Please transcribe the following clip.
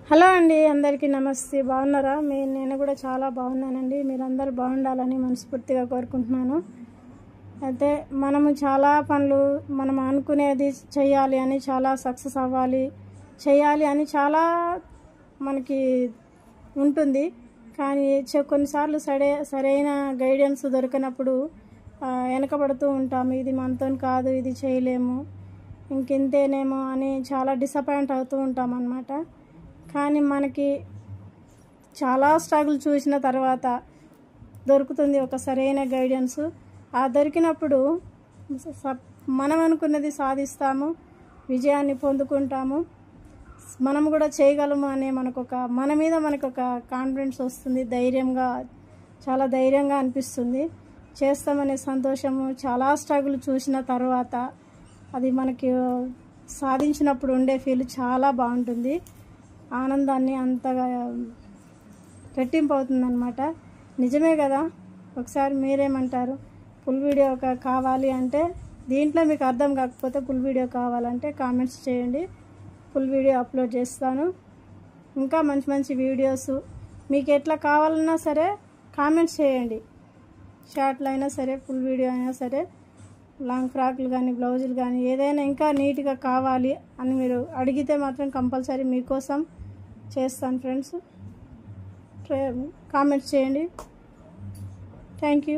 Hello అండి, అందరికీ నమస్తే. బాగున్నారా? నేను కూడా చాలా బాగున్నానండి. మీరందరూ బాగుండాలని మనస్ఫూర్తిగా కోరుకుంటున్నాను. అయితే మనము చాలా పనులు మనం అనుకునేది చేయాలి అని, చాలా సక్సెస్ అవ్వాలి చేయాలి అని చాలా మనకి ఉంటుంది. కానీ కొన్నిసార్లు సరైన గైడెన్స్ దొరికినప్పుడు వెనకబడుతూ ఉంటాము. ఇది మనతో కాదు, ఇది చేయలేము, ఇంకింతేనేమో అని చాలా డిసప్పాయింట్ అవుతూ ఉంటాం అన్నమాట. కానీ మనకి చాలా స్ట్రగుల్ చూసిన తర్వాత దొరుకుతుంది ఒక సరైన గైడెన్స్. ఆ దొరికినప్పుడు మనం అనుకున్నది సాధిస్తాము, విజయాన్ని పొందుకుంటాము, మనం కూడా చేయగలము అనే మన మీద మనకు ఒక కాన్ఫిడెన్స్ వస్తుంది. చాలా ధైర్యంగా అనిపిస్తుంది. చేస్తామనే సంతోషము. చాలా స్ట్రగుల్ చూసిన తర్వాత అది మనకి సాధించినప్పుడు ఉండే ఫీల్ చాలా బాగుంటుంది. ఆనందాన్ని అంతగా రెట్టింపు అవుతుందన్నమాట. నిజమే కదా? ఒకసారి మీరేమంటారు? ఫుల్ వీడియో కావాలి అంటే, దీంట్లో మీకు అర్థం కాకపోతే ఫుల్ వీడియో కావాలంటే కామెంట్స్ చేయండి, ఫుల్ వీడియో అప్లోడ్ చేస్తాను. ఇంకా మంచి మంచి వీడియోస్ మీకు ఎట్లా కావాలన్నా సరే కామెంట్స్ చేయండి. షార్ట్లు అయినా సరే, ఫుల్ వీడియో అయినా సరే, లాంగ్ ఫ్రాక్లు కానీ, బ్లౌజులు కానీ, ఏదైనా ఇంకా నీట్గా కావాలి అని మీరు అడిగితే మాత్రం కంపల్సరీ మీకోసం చేస్తాను ఫ్రెండ్స్. కామెంట్స్ చేయండి. Thank you.